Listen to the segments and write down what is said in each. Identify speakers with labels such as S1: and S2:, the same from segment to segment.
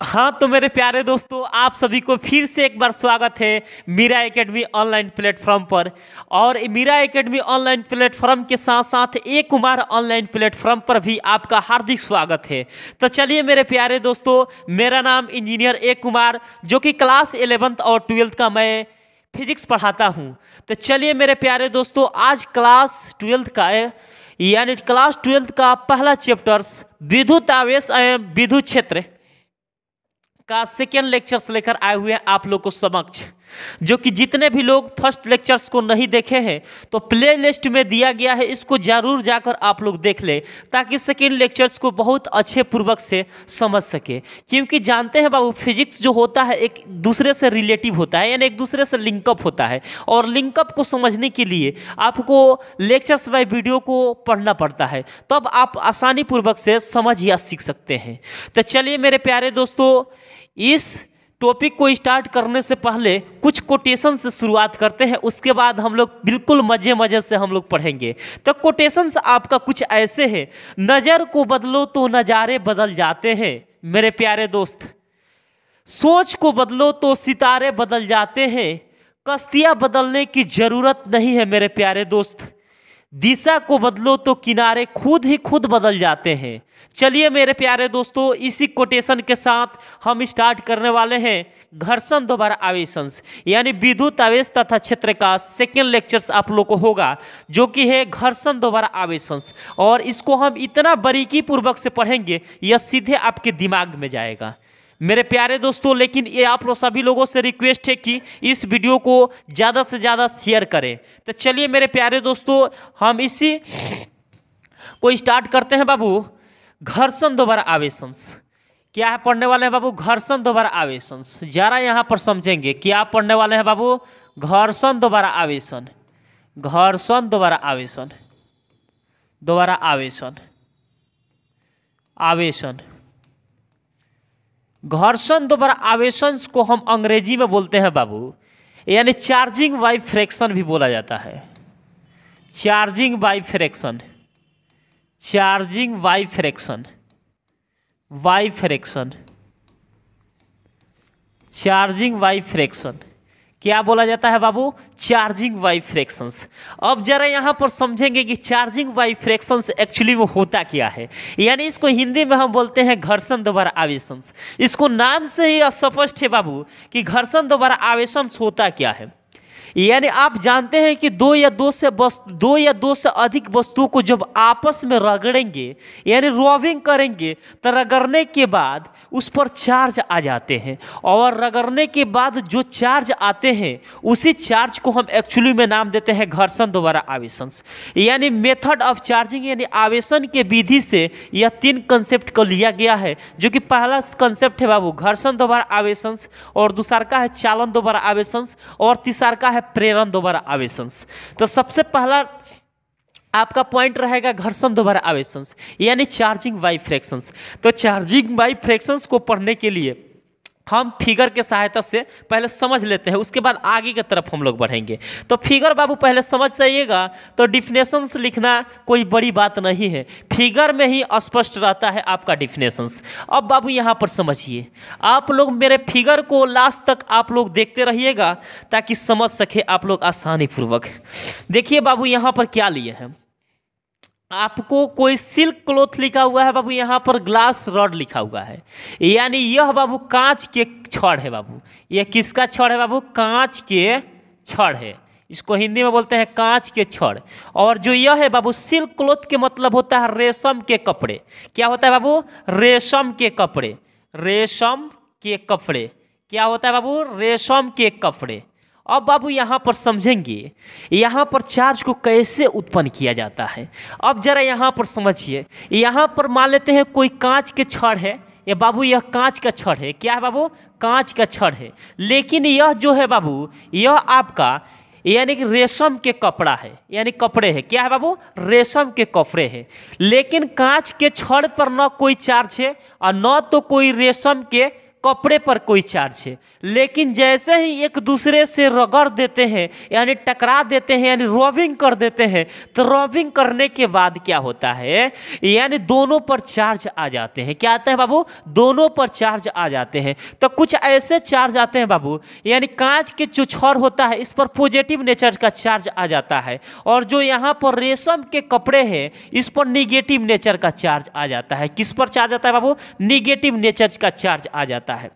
S1: हाँ तो मेरे प्यारे दोस्तों, आप सभी को फिर से एक बार स्वागत है मीरा एकेडमी ऑनलाइन प्लेटफॉर्म पर। और मीरा एकेडमी ऑनलाइन प्लेटफॉर्म के साथ साथ ए कुमार ऑनलाइन प्लेटफॉर्म पर भी आपका हार्दिक स्वागत है। तो चलिए मेरे प्यारे दोस्तों, मेरा नाम इंजीनियर ए कुमार, जो कि क्लास 11th और 12th का मैं फिजिक्स पढ़ाता हूँ। तो चलिए मेरे प्यारे दोस्तों, आज क्लास 12th का यानी क्लास 12th का पहला चैप्टर्स विद्युत आवेश एवं विद्युत क्षेत्र का सेकेंड लेक्चर्स लेकर आए हुए हैं आप लोग को समक्ष। जो कि जितने भी लोग फर्स्ट लेक्चर्स को नहीं देखे हैं तो प्ले लिस्ट में दिया गया है, इसको जरूर जाकर आप लोग देख लें ताकि सेकेंड लेक्चर्स को बहुत अच्छे पूर्वक से समझ सके। क्योंकि जानते हैं बाबू, फिजिक्स जो होता है एक दूसरे से रिलेटिव होता है, यानी एक दूसरे से लिंकअप होता है। और लिंकअप को समझने के लिए आपको लेक्चर्स बाय वीडियो को पढ़ना पड़ता है, तब आप आसानी पूर्वक से समझ या सीख सकते हैं। तो चलिए मेरे प्यारे दोस्तों, इस टॉपिक को स्टार्ट करने से पहले कुछ कोटेशन से शुरुआत करते हैं, उसके बाद हम लोग बिल्कुल मज़े मज़े से हम लोग पढ़ेंगे। तो कोटेशंस आपका कुछ ऐसे हैं। नज़र को बदलो तो नज़ारे बदल जाते हैं मेरे प्यारे दोस्त, सोच को बदलो तो सितारे बदल जाते हैं, कश्तियाँ बदलने की ज़रूरत नहीं है मेरे प्यारे दोस्त, दिशा को बदलो तो किनारे खुद ही खुद बदल जाते हैं। चलिए मेरे प्यारे दोस्तों, इसी कोटेशन के साथ हम स्टार्ट करने वाले हैं घर्षण द्वारा आवेशंस यानी विद्युत आवेश तथा क्षेत्र का सेकेंड लेक्चर्स आप लोग को होगा, जो कि है घर्षण द्वारा आवेशंस। और इसको हम इतना बारीकी पूर्वक से पढ़ेंगे, यह सीधे आपके दिमाग में जाएगा मेरे प्यारे दोस्तों। लेकिन ये आप लोग सभी लोगों से रिक्वेस्ट है कि इस वीडियो को ज़्यादा से ज़्यादा शेयर करें। तो चलिए मेरे प्यारे दोस्तों, हम इसी को स्टार्ट करते हैं बाबू। घर्षण द्वारा आवेशंस क्या है पढ़ने वाले हैं बाबू? घर्षण द्वारा आवेशंस। जरा यहाँ पर समझेंगे क्या पढ़ने वाले हैं बाबू? घर्षण द्वारा आवेशन, घर्षण द्वारा आवेशन, द्वारा आवेशन, आवेशन। घर्षण द्वारा आवेशंस को हम अंग्रेजी में बोलते हैं बाबू, यानी चार्जिंग बाय फ्रैक्शन भी बोला जाता है। Charging by fraction, charging by fraction, by fraction, charging by fraction क्या बोला जाता है बाबू? Charging bye fractions. अब जरा यहाँ पर समझेंगे कि चार्जिंग बाय फ्रैक्शंस एक्चुअली वो होता क्या है। यानी इसको हिंदी में हम बोलते हैं घर्षण द्वारा आवेशंस। इसको नाम से ही स्पष्ट है बाबू कि घर्षण द्वारा आवेशंस होता क्या है। यानी आप जानते हैं कि दो या दो से अधिक वस्तुओं को जब आपस में रगड़ेंगे यानी रॉबिंग करेंगे तो रगड़ने के बाद उस पर चार्ज आ जाते हैं, और रगड़ने के बाद जो चार्ज आते हैं उसी चार्ज को हम एक्चुअली में नाम देते हैं घर्षण द्वारा आवेशंस। यानी मेथड ऑफ चार्जिंग यानी आवेशन के विधि से यह तीन कंसेप्ट को लिया गया है। जो कि पहला कंसेप्ट है बाबू घर्षण द्वारा आवेशंस, और दूसरा का है चालन द्वारा आवेशंस, और तीसरा का है प्रेरण द्वारा आवेशंस। तो सबसे पहला आपका पॉइंट रहेगा घर्षण द्वारा आवेशंस यानी चार्जिंग बाय फ्रैक्शंस। तो चार्जिंग बाय फ्रैक्शंस को पढ़ने के लिए हम फिगर के सहायता से पहले समझ लेते हैं, उसके बाद आगे की तरफ हम लोग बढ़ेंगे। तो फिगर बाबू पहले समझ जाइएगा, तो डिफिनेशंस लिखना कोई बड़ी बात नहीं है, फिगर में ही स्पष्ट रहता है आपका डिफिनेशंस। अब बाबू यहाँ पर समझिए, आप लोग मेरे फिगर को लास्ट तक आप लोग देखते रहिएगा ताकि समझ सके आप लोग आसानी पूर्वक। देखिए बाबू यहाँ पर क्या लिए हैं, आपको कोई सिल्क क्लॉथ लिखा हुआ है बाबू, यहाँ पर ग्लास रॉड लिखा हुआ है। यानी यह बाबू कांच के छड़ है बाबू। यह किसका छड़ है बाबू? कांच के छड़ है, इसको हिंदी में बोलते हैं कांच के छड़। और जो यह है बाबू सिल्क क्लॉथ के मतलब होता है रेशम के कपड़े। क्या होता है बाबू? रेशम के कपड़े, रेशम के कपड़े। क्या होता है बाबू? रेशम के कपड़े। अब बाबू यहाँ पर समझेंगे यहाँ पर चार्ज को कैसे उत्पन्न किया जाता है। अब जरा यहाँ पर समझिए, यहाँ पर मान लेते हैं कोई कांच के छड़ है, ये बाबू यह कांच का छड़ है। क्या है बाबू? कांच का छड़ है। लेकिन यह जो है बाबू यह आपका यानी कि रेशम के कपड़ा है, यानी कपड़े है। क्या है बाबू? रेशम के कपड़े है। लेकिन कांच के छड़ पर न कोई चार्ज है और न तो कोई रेशम के कपड़े पर कोई चार्ज है, लेकिन जैसे ही एक दूसरे से रगड़ देते हैं यानी टकरा देते हैं यानी रॉबिंग कर देते हैं, तो रॉबिंग करने के बाद क्या होता है यानी दोनों पर चार्ज आ जाते हैं। क्या आता है बाबू? दोनों पर चार्ज आ जाते हैं। तो कुछ ऐसे चार्ज आते हैं बाबू, यानी कांच के जो छड़ होता है इस पर पॉजिटिव नेचर का चार्ज आ जाता है, और जो यहाँ पर रेशम के कपड़े हैं इस पर निगेटिव नेचर का चार्ज आ जाता है। किस पर चार्ज आता है बाबू? निगेटिव नेचर का चार्ज आ जाता है।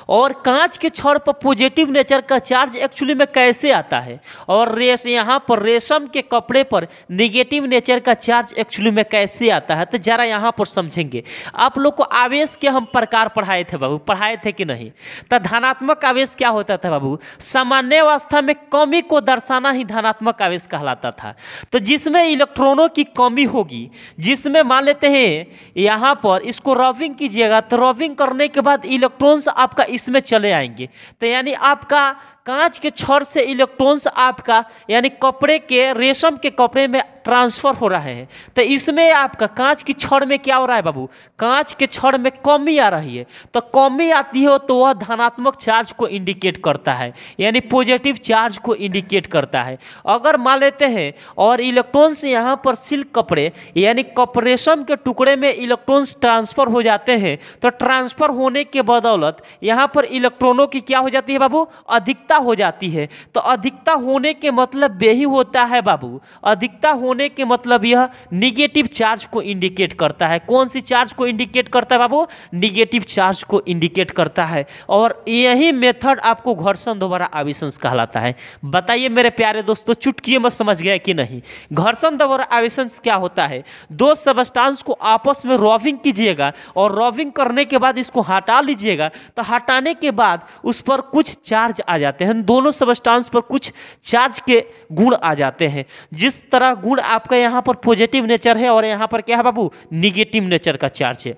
S1: और कांच के छड़ पर पॉजिटिव नेचर का चार्ज एक्चुअली में कैसे आता है, और यहाँ पर रेशम के कपड़े पर निगेटिव नेचर का चार्ज एक्चुअली में कैसे आता है, तो जरा यहाँ पर समझेंगे। आप लोग को आवेश के हम प्रकार पढ़ाए थे बाबू, पढ़ाए थे कि नहीं? तो धनात्मक आवेश क्या होता था बाबू? सामान्य अवस्था में कमी को दर्शाना ही धनात्मक आवेश कहलाता था। तो जिसमें इलेक्ट्रॉनों की कमी होगी, जिसमें मान लेते हैं यहाँ पर इसको रॉबिंग कीजिएगा, तो रॉबिंग करने के बाद इलेक्ट्रॉन्स आपका इसमें चले आएंगे, तो यानी आपका कांच के छड़ से इलेक्ट्रॉन्स आपका यानी कपड़े के रेशम के कपड़े में ट्रांसफर हो रहे हैं। तो इसमें आपका कांच की छड़ में क्या हो रहा है बाबू? कांच के छड़ में कमी आ रही है। तो कमी आती हो तो वह धनात्मक चार्ज को इंडिकेट करता है, यानी पॉजिटिव चार्ज को इंडिकेट करता है। अगर मान लेते हैं और इलेक्ट्रॉन्स यहाँ पर सिल्क कपड़े यानी रेशम के टुकड़े में इलेक्ट्रॉन्स ट्रांसफर हो जाते हैं, तो ट्रांसफर होने के बदौलत यहाँ पर इलेक्ट्रॉनों की क्या हो जाती है बाबू? अधिकता हो जाती है। तो अधिकता होने के मतलब यही होता है बाबू, अधिकता होने के मतलब यह निगेटिव चार्ज को इंडिकेट करता है। कौन सी चार्ज को इंडिकेट करता है बाबू? निगेटिव चार्ज को इंडिकेट करता है। और यही मेथड आपको घर्षण द्वारा आवेशन कहलाता है। बताइए मेरे प्यारे दोस्तों, चुटकियों में समझ गए कि नहीं? घर्षण द्वारा आवेशन क्या होता है? दो सबस्टांस को आपस में रॉबिंग कीजिएगा और रॉबिंग करने के बाद इसको हटा लीजिएगा, तो हटाने के बाद उस पर कुछ चार्ज आ जाते हैं। दोनों सबस्टांस पर कुछ चार्ज के गुण आ जाते हैं। जिस तरह गुण आपका यहाँ पर पॉजिटिव नेचर है और यहाँ पर क्या है बाबू? निगेटिव नेचर का चार्ज है।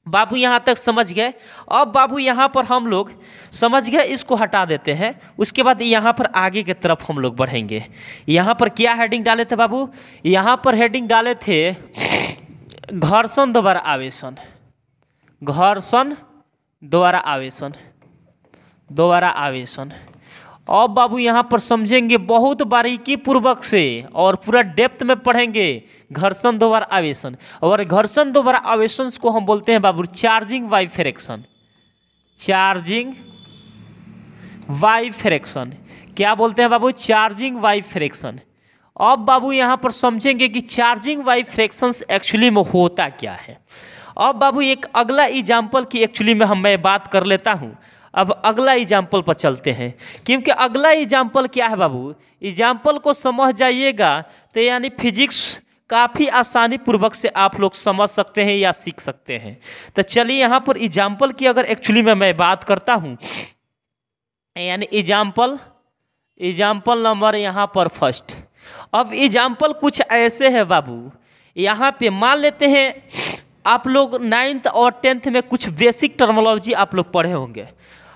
S1: बाबू यहाँ तक समझ गए? अब बाबू यहाँ पर हम लोग समझ गए, इसको हटा देते हैं। उसके बाद यहाँ पर आगे की तरफ हम लोग बढ़ेंगे। यहाँ पर क्या हेडिंग डाले थे बाबू? यहाँ पर हेडिंग डाले थे घर्षण द्वारा आवेशन, घर्षण द्वारा आवेशन, द्वारा आवेशन। अब बाबू यहाँ पर समझेंगे बहुत बारीकी पूर्वक से और पूरा डेप्थ में पढ़ेंगे घर्षण द्वारा आवेशन। और घर्षण द्वारा आवेशन को हम बोलते हैं बाबू charging by friction, charging by friction. क्या बोलते हैं बाबू? Charging by friction. अब बाबू यहाँ पर समझेंगे कि चार्जिंग बाय फ्रिक्शन एक्चुअली में होता क्या है। अब बाबू एक अगला एग्जाम्पल की एक्चुअली में मैं बात कर लेता हूँ। अब अगला एग्जाम्पल पर चलते हैं, क्योंकि अगला एग्जाम्पल क्या है बाबू? एग्जाम्पल को समझ जाइएगा तो यानी फिजिक्स काफ़ी आसानी पूर्वक से आप लोग समझ सकते हैं या सीख सकते हैं। तो चलिए यहाँ पर एग्जाम्पल की अगर एक्चुअली में मैं बात करता हूँ, यानी एग्जाम्पल नंबर यहाँ पर फर्स्ट। अब एग्जाम्पल कुछ ऐसे है बाबू, यहाँ पे मान लेते हैं आप लोग 9th और 10th में कुछ बेसिक टर्मोलॉजी आप लोग पढ़े होंगे।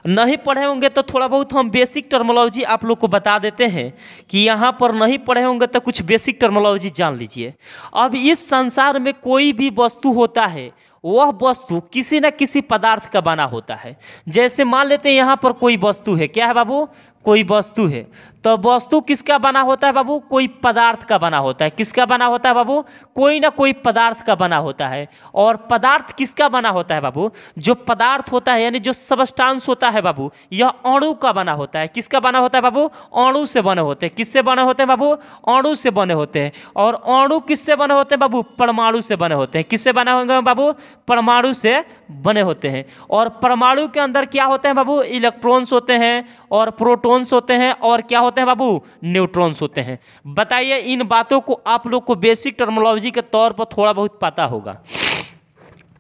S1: नहीं पढ़े होंगे तो थोड़ा बहुत हम बेसिक टर्मोलॉजी आप लोग को बता देते हैं कि यहाँ पर नहीं पढ़े होंगे तो कुछ बेसिक टर्मोलॉजी जान लीजिए। अब इस संसार में कोई भी वस्तु होता है, वह वस्तु किसी न किसी पदार्थ का बना होता है। जैसे मान लेते हैं यहाँ पर कोई वस्तु है, क्या है बाबू? कोई वस्तु है, तो वस्तु किसका बना होता है बाबू? कोई पदार्थ का बना होता है। किसका बना होता है बाबू? कोई ना कोई पदार्थ का बना होता है। और पदार्थ किसका बना होता है बाबू? जो पदार्थ होता है यानी जो सबस्टांस होता है बाबू, यह अणु का बना होता है। किसका बना होता है बाबू? अणु से बने होते हैं। किससे बने होते हैं बाबू? अणु से बने होते हैं। और अणु किससे बने होते हैं बाबू? परमाणु से बने होते हैं। किससे बने होंगे बाबू? परमाणु से बने होते हैं। और परमाणु के अंदर क्या होते हैं बाबू? इलेक्ट्रॉन्स होते हैं और प्रोटॉन्स होते हैं और क्या होते हैं बाबू? न्यूट्रॉन्स होते हैं। बताइए, इन बातों को आप लोग को बेसिक टर्मिनोलॉजी के तौर पर थोड़ा बहुत पता होगा,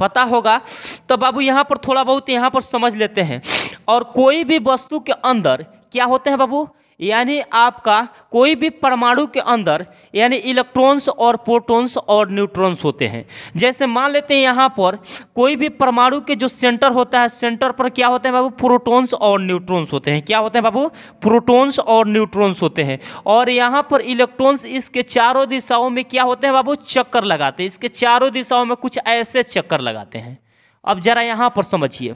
S1: पता होगा तो बाबू यहाँ पर थोड़ा बहुत यहाँ पर समझ लेते हैं। और कोई भी वस्तु के अंदर क्या होते हैं बाबू? यानी आपका कोई भी परमाणु के अंदर यानी इलेक्ट्रॉन्स और प्रोटॉन्स और न्यूट्रॉन्स होते हैं। जैसे मान लेते हैं यहाँ पर कोई भी परमाणु के जो सेंटर होता है, सेंटर पर क्या होते हैं बाबू? प्रोटॉन्स और न्यूट्रॉन्स होते हैं। क्या होते हैं बाबू? प्रोटॉन्स और न्यूट्रॉन्स होते हैं। और यहाँ पर इलेक्ट्रॉन्स इसके चारों दिशाओं में क्या होते हैं बाबू? चक्कर लगाते हैं। इसके चारों दिशाओं में कुछ ऐसे चक्कर लगाते हैं। अब जरा यहाँ पर समझिए,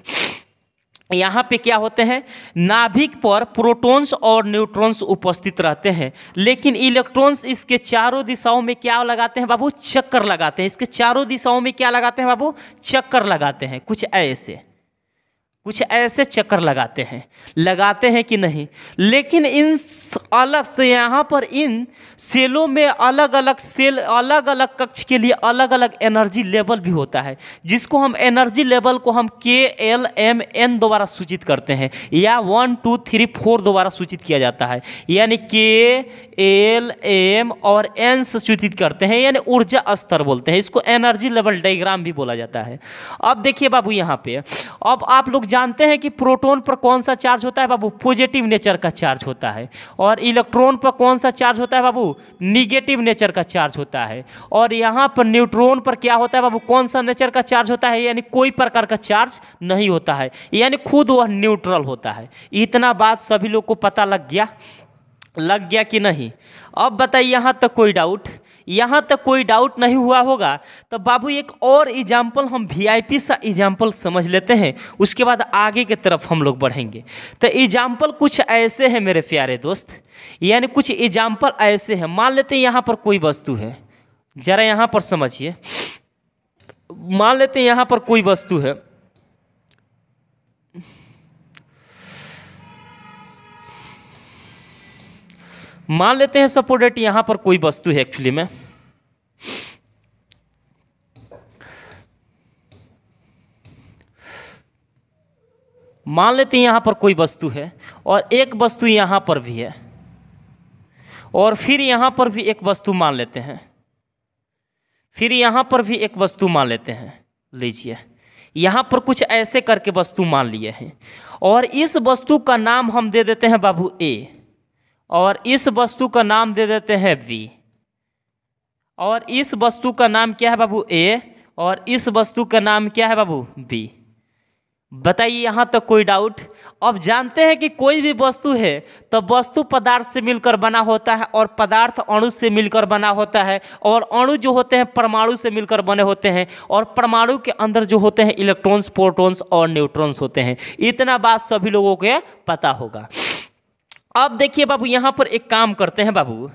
S1: यहाँ पे क्या होते हैं, नाभिक पर प्रोटॉन्स और न्यूट्रॉन्स उपस्थित रहते हैं, लेकिन इलेक्ट्रॉन्स इसके चारों दिशाओं में क्या लगाते हैं बाबू, चक्कर लगाते हैं। इसके चारों दिशाओं में क्या लगाते हैं बाबू, चक्कर लगाते हैं। कुछ ऐसे चक्कर लगाते हैं कि नहीं। लेकिन इन अलग से यहाँ पर इन सेलों में अलग अलग कक्ष के लिए अलग अलग एनर्जी लेवल भी होता है, जिसको हम एनर्जी लेवल को हम KLMN द्वारा सूचित करते हैं, या 1 2 3 4 द्वारा सूचित किया जाता है, यानी KLM और N से सूचित करते हैं, यानी ऊर्जा स्तर बोलते हैं। इसको एनर्जी लेवल डायग्राम भी बोला जाता है। अब देखिए बाबू यहाँ पे, अब आप लोग जानते हैं कि प्रोटॉन पर कौन सा चार्ज होता है बाबू, पॉजिटिव नेचर का चार्ज होता है, और इलेक्ट्रॉन पर कौन सा चार्ज होता है बाबू, निगेटिव नेचर का चार्ज होता है। और यहाँ पर न्यूट्रॉन पर क्या होता है बाबू, कौन सा नेचर का चार्ज होता है, यानी कोई प्रकार का चार्ज नहीं होता है, यानी खुद वह न्यूट्रल होता है। इतना बात सभी लोग को पता लग गया कि नहीं। अब बताइए, यहाँ तक कोई डाउट नहीं हुआ होगा। तो बाबू एक और एग्जाम्पल हम VIP सा एग्जाम्पल समझ लेते हैं, उसके बाद आगे की तरफ हम लोग बढ़ेंगे। तो एग्जाम्पल कुछ ऐसे हैं मेरे प्यारे दोस्त, यानी कुछ एग्जाम्पल ऐसे हैं। मान लेते हैं यहाँ पर कोई वस्तु है, जरा यहाँ पर समझिए। मान लेते हैं यहाँ पर कोई वस्तु है, मान लेते हैं सपोर्टेड यहाँ पर कोई वस्तु है। एक्चुअली में मान लेते हैं यहाँ पर कोई वस्तु है, और एक वस्तु यहाँ पर भी है, और फिर यहाँ पर भी एक वस्तु मान लेते हैं, फिर यहाँ पर भी एक वस्तु मान लेते हैं। लीजिए, यहाँ पर कुछ ऐसे करके वस्तु मान लिए हैं, और इस वस्तु का नाम हम दे देते हैं बाबू A, और इस वस्तु का नाम दे देते हैं B, और इस वस्तु का नाम क्या है बाबू A, और इस वस्तु का नाम क्या है बाबू B। बताइए यहाँ तक कोई डाउट। अब जानते हैं कि कोई भी वस्तु है तो वस्तु पदार्थ से मिलकर बना होता है, और पदार्थ अणु से मिलकर बना होता है, और अणु जो होते हैं परमाणु से मिलकर बने होते हैं, और परमाणु के अंदर जो होते हैं इलेक्ट्रॉन्स, प्रोटॉन्स और न्यूट्रॉन्स होते हैं। इतना बात सभी लोगों को पता होगा। अब देखिए बाबू, यहाँ पर एक काम करते हैं बाबू।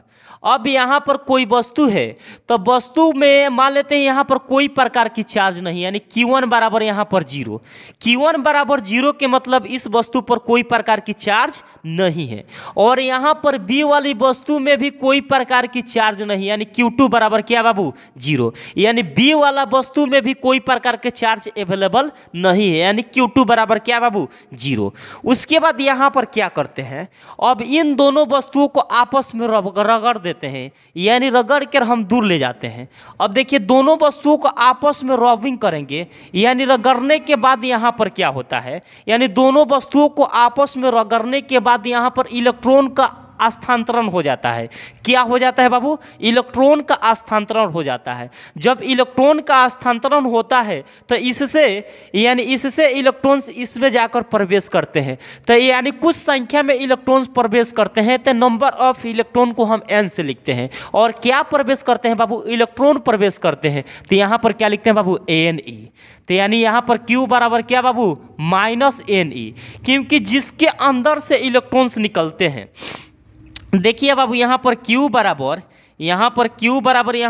S1: अब यहाँ पर कोई वस्तु है, तो वस्तु में मान लेते हैं यहाँ पर कोई प्रकार की चार्ज नहीं, यानी Q1 बराबर यहाँ पर 0। Q1 बराबर 0 के मतलब इस वस्तु पर कोई प्रकार की चार्ज नहीं है, और यहाँ पर B वाली वस्तु में भी कोई प्रकार की चार्ज नहीं, यानी Q2 बराबर क्या बाबू 0, यानी B वाला वस्तु में भी कोई प्रकार के चार्ज अवेलेबल नहीं है, यानी Q2 बराबर क्या बाबू 0। उसके बाद यहाँ पर क्या करते हैं, अब इन दोनों वस्तुओं को आपस में रगड़ देते हैं, यानी रगड़ कर हम दूर ले जाते हैं। अब देखिए, दोनों वस्तुओं को आपस में रबिंग करेंगे, यानी रगड़ने के बाद यहाँ पर क्या होता है, यानी दोनों वस्तुओं को आपस में रगड़ने के बाद यहाँ पर इलेक्ट्रॉन का स्थानांतरण हो जाता है। क्या हो जाता है बाबू, इलेक्ट्रॉन का स्थानांतरण हो जाता है। जब इलेक्ट्रॉन का स्थानांतरण होता है तो इससे इलेक्ट्रॉन्स इसमें जाकर प्रवेश करते हैं, तो यानी कुछ संख्या में इलेक्ट्रॉन्स प्रवेश करते हैं, तो नंबर ऑफ इलेक्ट्रॉन को हम n से लिखते हैं। और क्या प्रवेश करते हैं बाबू, इलेक्ट्रॉन प्रवेश करते हैं, तो यहाँ पर क्या लिखते हैं बाबू Ne। तो यानी यहाँ पर Q बराबर क्या बाबू -Ne, क्योंकि जिसके अंदर से इलेक्ट्रॉन्स निकलते हैं। देखिए बाबू, यहाँ पर Q बराबर यहाँ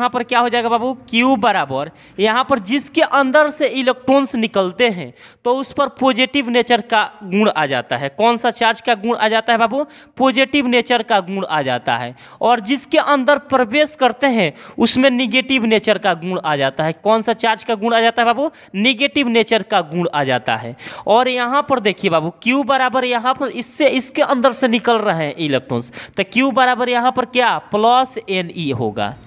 S1: पर क्या हो जाएगा बाबू, Q बराबर यहाँ पर जिसके अंदर से इलेक्ट्रॉन्स निकलते हैं तो उस पर पॉजिटिव नेचर का गुण आ जाता है। कौन सा चार्ज का गुण आ जाता है बाबू, पॉजिटिव नेचर का गुण आ जाता है। और जिसके अंदर प्रवेश करते हैं उसमें निगेटिव नेचर का गुण आ जाता है। कौन सा चार्ज का गुण आ जाता है बाबू, निगेटिव नेचर का गुण आ जाता है। और यहाँ पर देखिए बाबू, Q बराबर यहाँ पर इसके अंदर से निकल रहे हैं इलेक्ट्रॉन्स, तो Q बराबर यहाँ पर क्या +Ne होगा।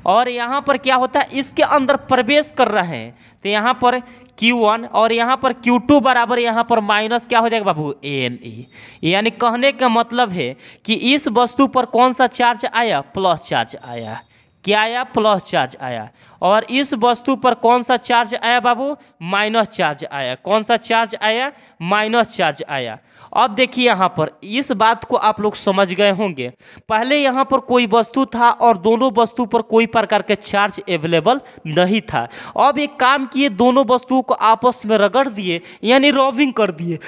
S1: और यहाँ पर क्या होता है, इसके अंदर प्रवेश कर रहे हैं, तो यहाँ पर Q1 और यहाँ पर Q2 बराबर यहाँ पर माइनस क्या हो जाएगा बाबू Ne। यानी कहने का मतलब है कि इस वस्तु पर कौन सा चार्ज आया, प्लस चार्ज आया। क्या आया, प्लस चार्ज आया। और इस वस्तु पर कौन सा चार्ज आया बाबू, माइनस चार्ज आया। कौन सा चार्ज आया, माइनस चार्ज आया। अब देखिए यहाँ पर इस बात को आप लोग समझ गए होंगे। पहले यहाँ पर कोई वस्तु था और दोनों वस्तु पर कोई प्रकार के चार्ज अवेलेबल नहीं था। अब एक काम किए, दोनों वस्तुओं को आपस में रगड़ दिए, यानी रॉबिंग कर दिए।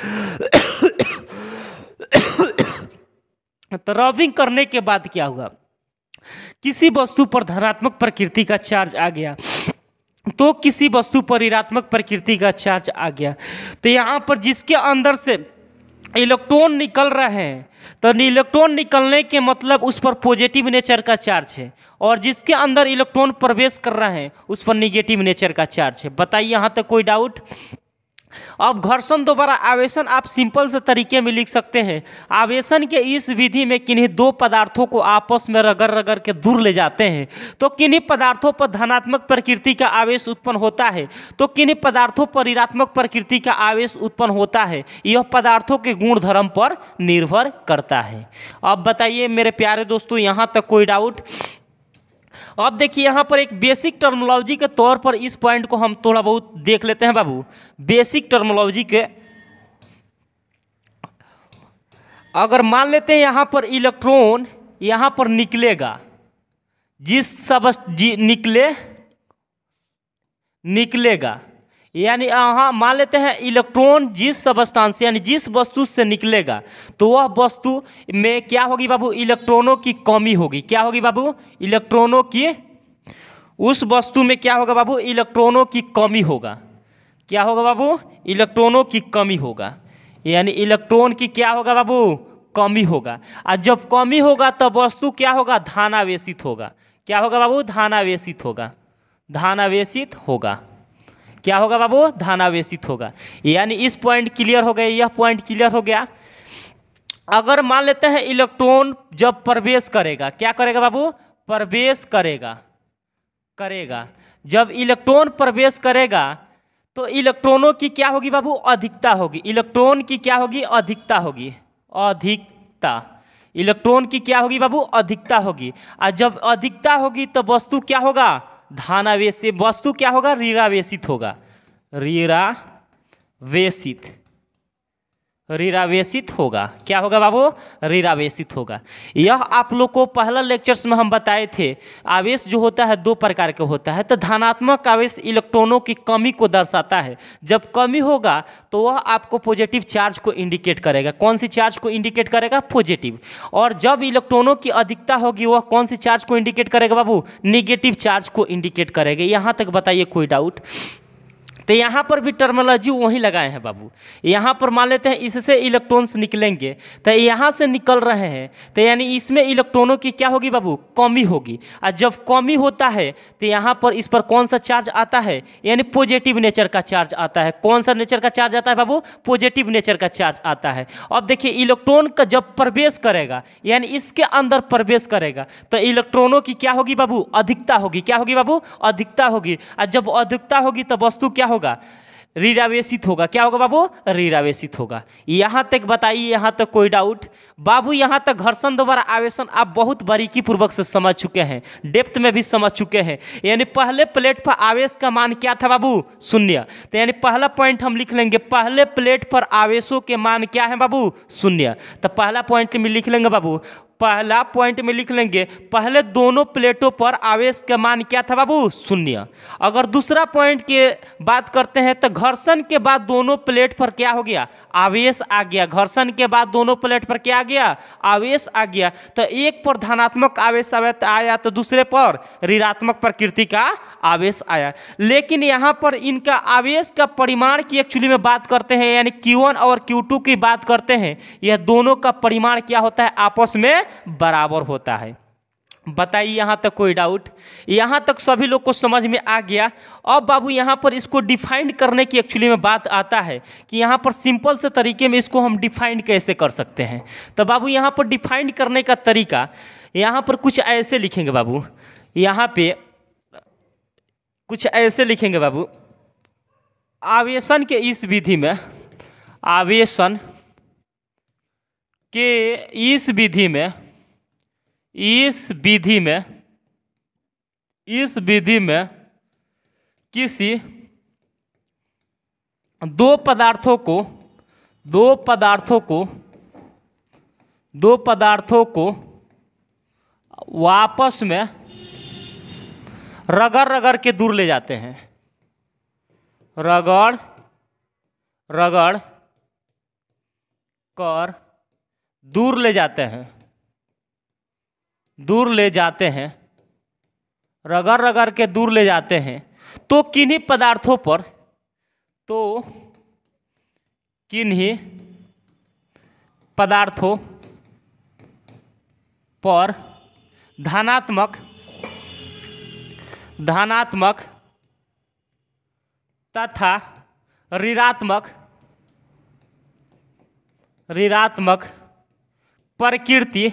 S1: तो रॉबिंग करने के बाद क्या हुआ, किसी वस्तु पर धनात्मक प्रकृति का चार्ज आ गया तो किसी वस्तु पर ऋणात्मक प्रकृति का चार्ज आ गया। तो यहाँ पर जिसके अंदर से इलेक्ट्रॉन निकल रहे हैं, तो इलेक्ट्रॉन निकलने के मतलब उस पर पॉजिटिव नेचर का चार्ज है, और जिसके अंदर इलेक्ट्रॉन प्रवेश कर रहे हैं उस पर निगेटिव नेचर का चार्ज है। बताइए यहाँ तक कोई डाउट? अब घर्षण द्वारा आवेशन आप सिंपल से तरीके में लिख सकते हैं। आवेशन के इस विधि में किन्हीं दो पदार्थों को आपस में रगड़ रगड़ के दूर ले जाते हैं, तो किन्हीं पदार्थों पर धनात्मक प्रकृति का आवेश उत्पन्न होता है तो किन्हीं पदार्थों पर ऋणात्मक प्रकृति का आवेश उत्पन्न होता है। यह पदार्थों के गुण धर्म पर निर्भर करता है। अब बताइए मेरे प्यारे दोस्तों, यहाँ तक कोई डाउट? अब देखिए यहाँ पर एक बेसिक टर्मिनोलॉजी के तौर पर इस पॉइंट को हम थोड़ा बहुत देख लेते हैं बाबू। बेसिक टर्मिनोलॉजी के, अगर मान लेते हैं यहाँ पर इलेक्ट्रॉन यहाँ पर निकलेगा, निकलेगा यानी यहाँ मान लेते हैं इलेक्ट्रॉन जिस सबस्टांस यानी जिस वस्तु से निकलेगा तो वह वस्तु में क्या होगी बाबू, इलेक्ट्रॉनों की कमी होगी। क्या होगी बाबू? इलेक्ट्रॉनों की, उस वस्तु में क्या होगा बाबू, इलेक्ट्रॉनों की कमी होगा। क्या होगा बाबू? इलेक्ट्रॉनों की कमी होगा, यानी इलेक्ट्रॉन की क्या होगा बाबू, कमी होगा। और जब कमी होगा तब वस्तु क्या होगा, धनावेशित होगा। क्या होगा बाबू? धनावेशित होगा। धनावेशित होगा। क्या होगा बाबू? धनावेशित होगा। यानी इस पॉइंट क्लियर हो गया, यह पॉइंट क्लियर हो गया। अगर मान लेते हैं इलेक्ट्रॉन जब प्रवेश करेगा, क्या करेगा बाबू? प्रवेश करेगा। जब इलेक्ट्रॉन प्रवेश करेगा तो इलेक्ट्रॉनों की क्या होगी बाबू, अधिकता होगी। इलेक्ट्रॉन की क्या होगी, अधिकता होगी। अधिकता, इलेक्ट्रॉन की क्या होगी बाबू, अधिकता होगी। और जब अधिकता होगी तो वस्तु क्या होगा, धनावेशित। वस्तु क्या होगा, ऋणावेशित होगा। ऋणावेशित होगा। क्या होगा बाबू, ऋणावेशित होगा। यह आप लोग को पहला लेक्चर्स में हम बताए थे। आवेश जो होता है दो प्रकार का होता है। तो धनात्मक आवेश इलेक्ट्रॉनों की कमी को दर्शाता है। जब कमी होगा तो वह आपको पॉजिटिव चार्ज को इंडिकेट करेगा। कौन सी चार्ज को इंडिकेट करेगा, पॉजिटिव। और जब इलेक्ट्रॉनों की अधिकता होगी वह कौन सी चार्ज को इंडिकेट करेगा बाबू, निगेटिव चार्ज को इंडिकेट करेगा। यहाँ तक बताइए कोई डाउट? तो यहाँ पर भी टर्मिनोलॉजी वही लगाए हैं बाबू। यहाँ पर मान लेते हैं इससे इलेक्ट्रॉन्स निकलेंगे, तो यहाँ से निकल रहे हैं, तो यानी इसमें इलेक्ट्रॉनों की क्या होगी बाबू, कमी होगी। और जब कमी होता है तो यहाँ पर इस पर कौन सा चार्ज आता है, यानी पॉजिटिव नेचर का चार्ज आता है। कौन सा नेचर का चार्ज आता है बाबू, पॉजिटिव नेचर का चार्ज आता है। अब देखिए इलेक्ट्रॉन का जब प्रवेश करेगा, यानी इसके अंदर प्रवेश करेगा, तो इलेक्ट्रॉनों की क्या होगी बाबू, अधिकता होगी। क्या होगी बाबू, अधिकता होगी। और जब अधिकता होगी तो वस्तु क्या होगा, ऋणावेशित होगा। क्या होगा बाबू, ऋणावेशित होगा। यहाँ तक बताइए, यहाँ तक कोई डाउट? बाबू यहाँ तक घर्षण द्वारा आवेशन आप बहुत बारीकी पूर्वक से समझ चुके हैं, डेप्थ में भी समझ चुके हैं। यानी पहले प्लेट पर आवेश का मान क्या था बाबू, शून्य। तो यानी पहला पॉइंट हम लिख लेंगे, पहले प्लेट पर आवेशों के मान क्या है बाबू, शून्य। तो पहला पॉइंट में लिख लेंगे बाबू, पहला पॉइंट में लिख लेंगे पहले दोनों प्लेटों पर आवेश का मान क्या था बाबू, शून्य। अगर दूसरा पॉइंट की बात करते हैं तो घर्षण के बाद दोनों प्लेट पर क्या हो गया, आवेश आ गया। घर्षण के बाद दोनों प्लेट पर क्या आ गया, आवेश आ गया। तो एक पर धनात्मक आवेश आया तो दूसरे पर ऋणात्मक प्रकृति का आवेश आया। लेकिन यहाँ पर इनका आवेश का परिमाण की एक्चुअली में बात करते हैं, यानी Q1 और Q2 की बात करते हैं, यह दोनों का परिमाण क्या होता है, आपस में बराबर होता है। बताइए यहाँ तक कोई डाउट? यहाँ तक सभी लोग को समझ में आ गया। अब बाबू यहाँ पर इसको डिफाइन करने की एक्चुअली में बात आता है कि यहाँ पर सिंपल से तरीके में इसको हम डिफाइन कैसे कर सकते हैं। तो बाबू यहाँ पर डिफाइन करने का तरीका यहाँ पर कुछ ऐसे लिखेंगे बाबू, यहाँ पे कुछ ऐसे लिखेंगे बाबू। आवेशन के इस विधि में, आवेशन के इस विधि में, इस विधि में किसी दो पदार्थों को दो पदार्थों को वापस में रगड़ के दूर ले जाते हैं, रगड़ कर दूर ले जाते हैं, रगड़ के दूर ले जाते हैं, तो किन्हीं पदार्थों पर धनात्मक तथा ऋणात्मक प्रकृति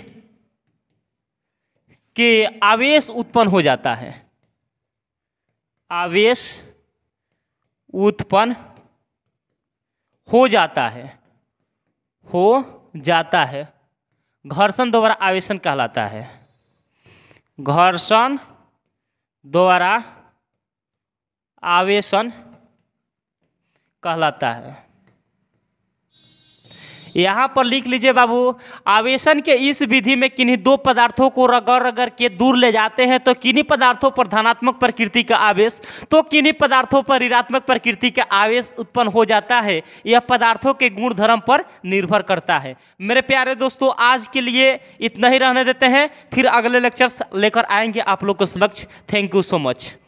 S1: के आवेश उत्पन्न हो जाता है, घर्षण द्वारा आवेशन कहलाता है, घर्षण द्वारा आवेशन कहलाता है। यहाँ पर लिख लीजिए बाबू, आवेशन के इस विधि में किन्हीं दो पदार्थों को रगड़ के दूर ले जाते हैं तो किन्हीं पदार्थों पर धनात्मक प्रकृति का आवेश, तो किन्हीं पदार्थों पर ऋणात्मक प्रकृति का आवेश उत्पन्न हो जाता है। यह पदार्थों के गुण धर्म पर निर्भर करता है। मेरे प्यारे दोस्तों, आज के लिए इतना ही रहने देते हैं, फिर अगले लेक्चर्स लेकर आएंगे आप लोग के समक्ष। Thank you so much.